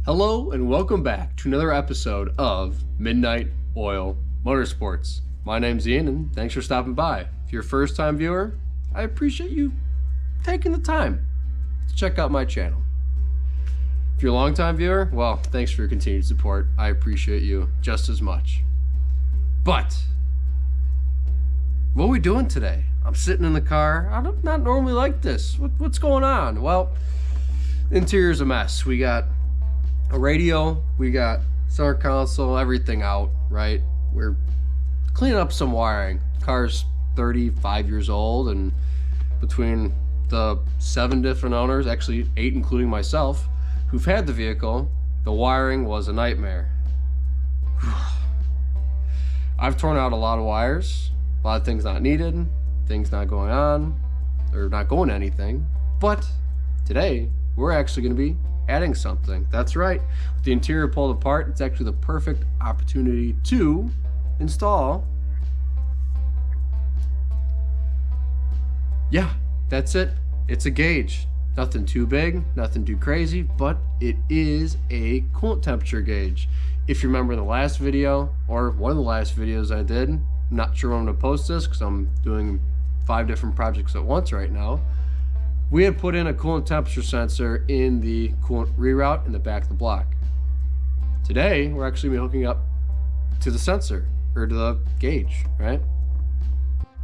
Hello and welcome back to another episode of Midnight Oil Motorsports. My name's Ian and thanks for stopping by. If you're a first time viewer, I appreciate you taking the time to check out my channel. If you're a long time viewer, well, thanks for your continued support. I appreciate you just as much. But what are we doing today? I'm sitting in the car. I'm not normally like this. What's going on? Well, the interior's a mess. We got a radio, we got center console, everything out, right? We're cleaning up some wiring. The car's 35 years old, and between the 7 different owners, actually 8 including myself, who've had the vehicle, the wiring was a nightmare. I've torn out a lot of wires, a lot of things not needed, things not going on, or not going to anything, but today we're actually going to be adding something. That's right. With the interior pulled apart, it's actually the perfect opportunity to install. Yeah, that's it. It's a gauge. Nothing too big, nothing too crazy, but it is a coolant temperature gauge. If you remember the last video, or one of the last videos I did, I'm not sure when I'm going to post this because I'm doing 5 different projects at once right now. We had put in a coolant temperature sensor in the coolant reroute in the back of the block. Today, we're actually going to be hooking up to the sensor, or to the gauge, right?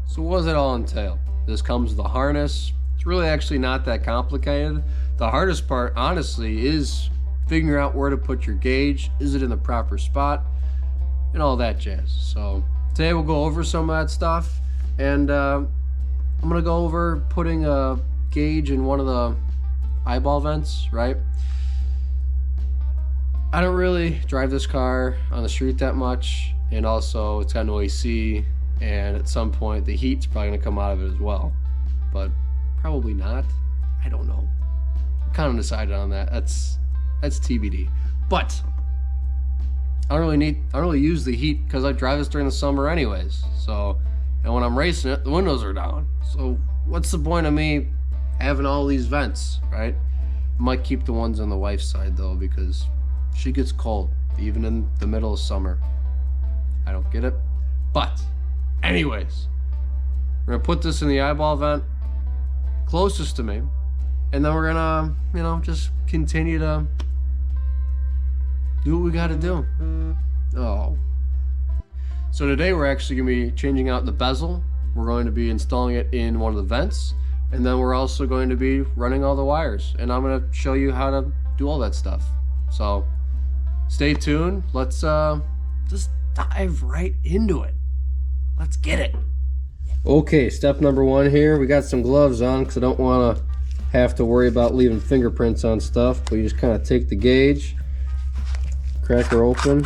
So what does it all entail? This comes with a harness. It's really actually not that complicated. The hardest part, honestly, is figuring out where to put your gauge. Is it in the proper spot? And all that jazz. So today we'll go over some of that stuff. And I'm going to go over putting a gauge in one of the eyeball vents, right? I don't really drive this car on the street that much, and also it's got no AC, and at some point the heat's probably gonna come out of it as well, but probably not. I don't know. I'm kind of decided on that. That's TBD. But I don't really use the heat because I drive this during the summer anyways. So, and when I'm racing it, the windows are down. So what's the point of me having all these vents, right? I might keep the ones on the wife's side though, because she gets cold even in the middle of summer. I don't get it. But anyways, we're gonna put this in the eyeball vent closest to me, and then we're gonna, just continue to do what we gotta do. Oh. So today we're actually gonna be changing out the bezel. We're going to be installing it in one of the vents. And then we're also going to be running all the wires, and I'm going to show you how to do all that stuff. So stay tuned. Let's just dive right into it. Let's get it. Okay, step number 1 here. We got some gloves on because I don't want to have to worry about leaving fingerprints on stuff. But you just kind of take the gauge, crack her open.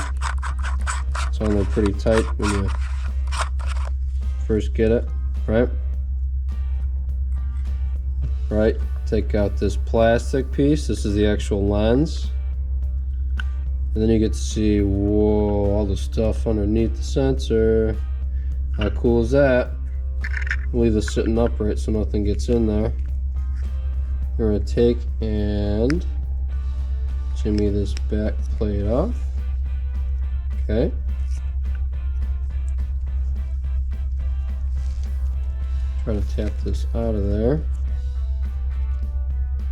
It's on there pretty tight when you first get it, right? Right, take out this plastic piece. This is the actual lens, and then you get to see, whoa, all the stuff underneath the sensor. How cool is that? Leave this sitting upright so nothing gets in there. We're going to take and jimmy this back plate off. Okay. Try to tap this out of there.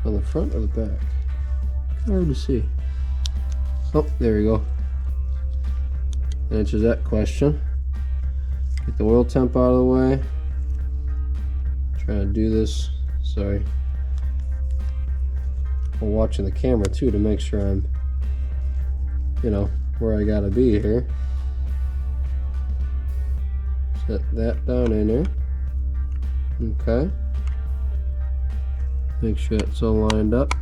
On the front or the back? Kind of hard to see. Oh, there we go. Answers that question. Get the oil temp out of the way. Trying to do this. Sorry. I'm watching the camera too to make sure I'm, where I gotta be here. Set that down in there. Okay. Make sure it's all lined up. I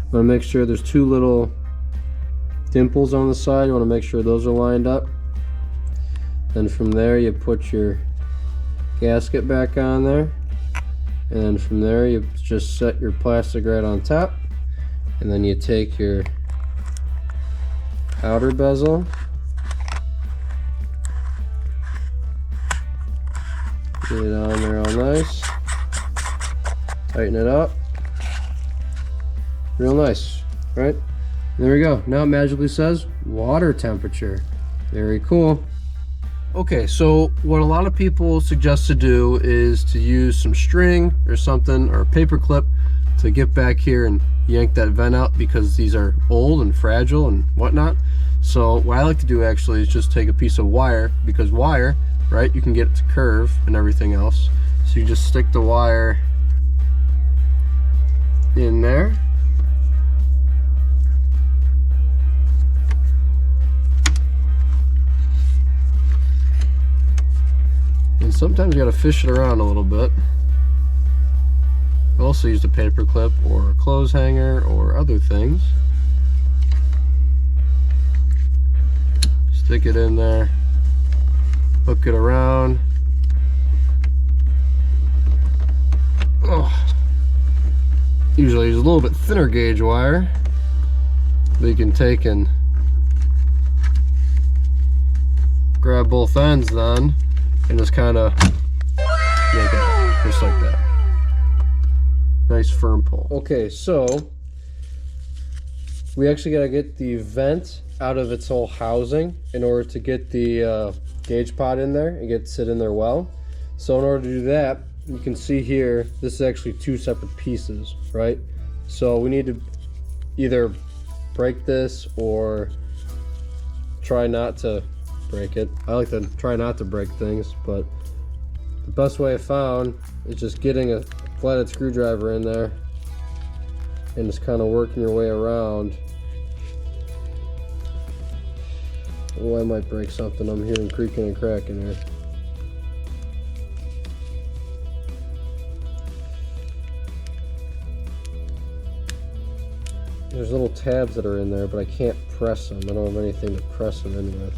want to make sure there's 2 little dimples on the side. You want to make sure those are lined up. Then from there you put your gasket back on there. And then from there you just set your plastic right on top. And then you take your outer bezel. Get it on there all nice. Tighten it up. Real nice, right? There we go. Now it magically says water temperature. Very cool. Okay, so what a lot of people suggest to do is to use some string or something, or a paper clip, to get back here and yank that vent out, because these are old and fragile and whatnot. So what I like to do actually is just take a piece of wire, because wire, right, you can get it to curve and everything else. So you just stick the wire in there. And sometimes you gotta fish it around a little bit. I also used a paper clip or a clothes hanger or other things. Stick it in there, hook it around. Oh. Usually use a little bit thinner gauge wire that you can take and grab both ends then, and just kind of yank it out, just like that. Nice firm pull. Okay, so we actually got to get the vent out of its whole housing in order to get the gauge pod in there and get it sit in there well. So in order to do that, you can see here, this is actually two separate pieces, right? So we need to either break this or try not to break it. I like to try not to break things, but the best way I found is just getting a flathead screwdriver in there and just kind of working your way around. Oh, I might break something. I'm hearing creaking and cracking here. There's little tabs that are in there, but I can't press them. I don't have anything to press them in with.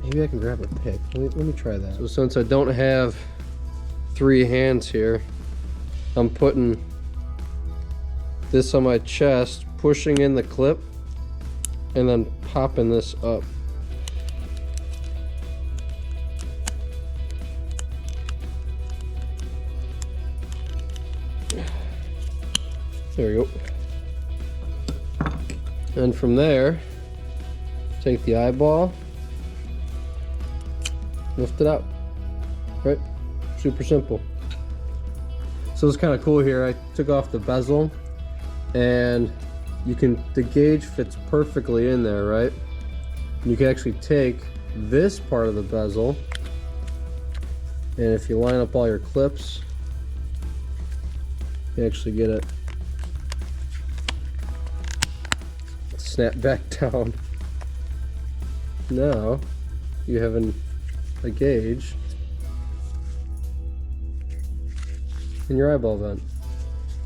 Maybe I can grab a pick. Let me try that. So since I don't have three hands here, I'm putting this on my chest, pushing in the clip, and then popping this up. There we go. And from there, take the eyeball, lift it out, right? Super simple. So it's kind of cool here. I took off the bezel, and the gauge fits perfectly in there, right? And you can actually take this part of the bezel, and if you line up all your clips, you actually get it snap back down. Now you have a gauge in your eyeball vent.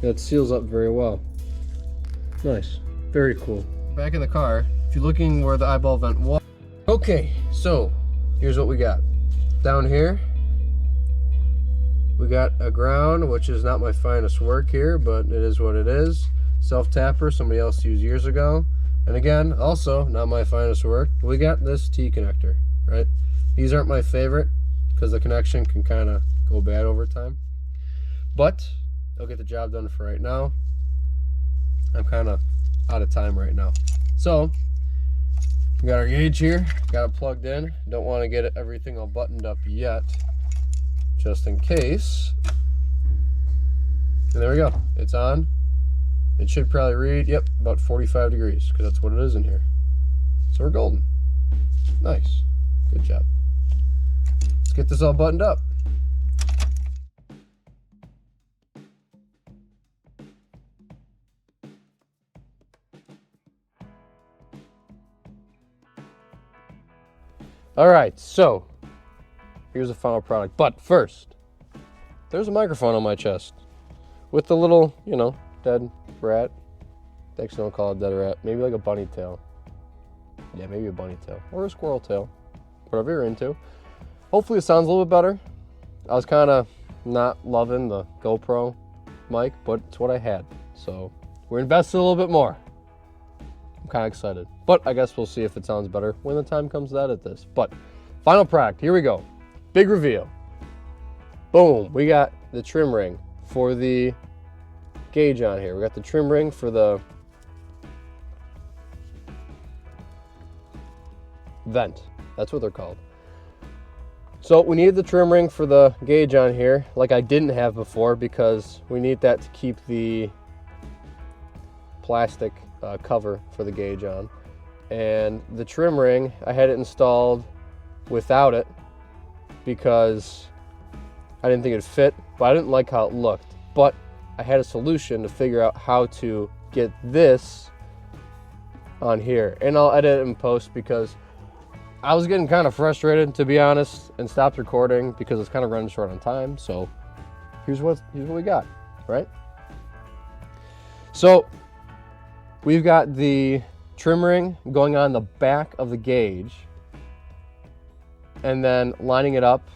That seals up very well. Nice. Very cool. Back in the car, if you're looking where the eyeball vent was. Okay, so here's what we got. Down here, we got a ground, which is not my finest work here, but it is what it is. Self-tapper, somebody else used years ago. And again, also not my finest work. We got this T connector, right? These aren't my favorite because the connection can kind of go bad over time. But I'll get the job done for right now. I'm kind of out of time right now. So we got our gauge here, got it plugged in. Don't want to get everything all buttoned up yet, just in case. And there we go, it's on. It should probably read, yep, about 45 degrees, because that's what it is in here. So we're golden. Nice, good job. Let's get this all buttoned up. All right, so here's the final product. But first, there's a microphone on my chest with the little, dead rat. They actually don't call it dead rat. Maybe like a bunny tail. Yeah, maybe a bunny tail or a squirrel tail, whatever you're into. Hopefully it sounds a little bit better. I was kind of not loving the GoPro mic, but it's what I had. So we're invested a little bit more. I'm kind of excited, but I guess we'll see if it sounds better when the time comes to edit this. But final product, here we go. Big reveal. Boom, we got the trim ring for the gauge on here. We got the trim ring for the vent. That's what they're called. So we needed the trim ring for the gauge on here, like I didn't have before, because we need that to keep the plastic cover for the gauge on. And the trim ring, I had it installed without it because I didn't think it'd fit, but I didn't like how it looked. But I had a solution to figure out how to get this on here. And I'll edit it in post because I was getting kind of frustrated, to be honest, and stopped recording because it's kind of running short on time. So here's what we got, right? So we've got the trim ring going on the back of the gauge and then lining it up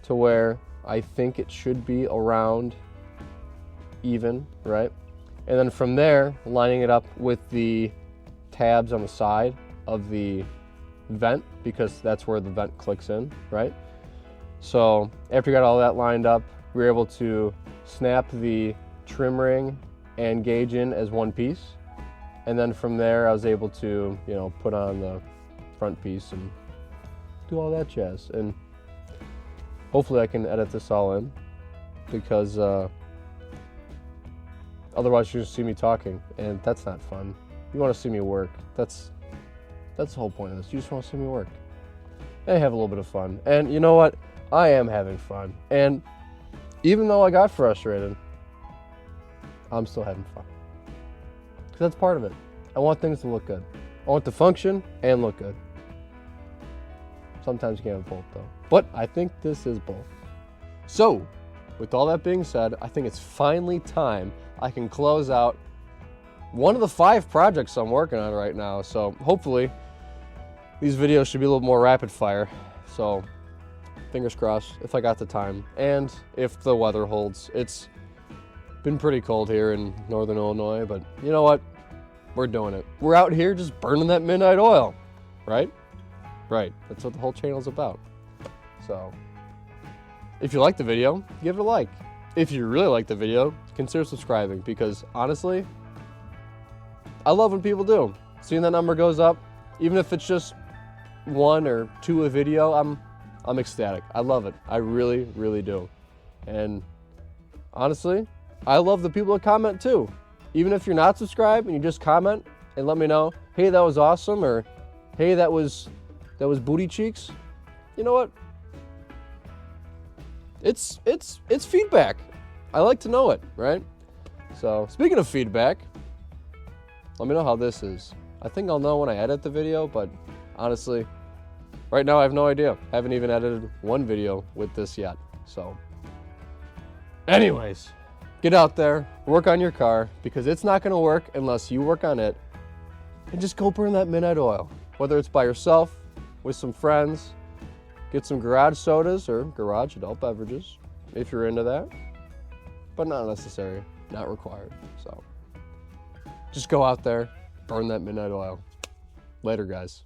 to where I think it should be around even, right? And then from there, lining it up with the tabs on the side of the vent, because that's where the vent clicks in, right? So after we got all that lined up, we were able to snap the trim ring and gauge in as one piece. And then from there, I was able to, you know, put on the front piece and do all that jazz. And hopefully I can edit this all in, because otherwise you're just see me talking, and that's not fun. You want to see me work. That's the whole point of this. You just want to see me work and have a little bit of fun. And you know what? I am having fun. And even though I got frustrated, I'm still having fun. Because that's part of it. I want things to look good. I want to function and look good. Sometimes you can't have both though. But I think this is both. So, with all that being said, I think it's finally time I can close out one of the 5 projects I'm working on right now. So hopefully these videos should be a little more rapid fire. So fingers crossed if I got the time and if the weather holds. It's been pretty cold here in Northern Illinois, but you know what? We're doing it. We're out here just burning that midnight oil, right? Right, that's what the whole channel's about. So if you like the video, give it a like. If you really like the video, consider subscribing, because honestly, I love when people do. Seeing that number goes up, even if it's just 1 or 2 a video, I'm ecstatic. I love it. I really, really do. And honestly, I love the people that comment too. Even if you're not subscribed and you just comment and let me know, hey, that was awesome, or hey, that was booty cheeks. You know what? It's feedback. I like to know it, right? So speaking of feedback, let me know how this is. I think I'll know when I edit the video, but honestly, right now I have no idea. Haven't even edited one video with this yet. So anyways, get out there, work on your car, because it's not gonna work unless you work on it. And just go burn that midnight oil. Whether it's by yourself, with some friends, get some garage sodas or garage adult beverages, if you're into that. But not necessary, not required. So just go out there, burn that midnight oil. Later, guys.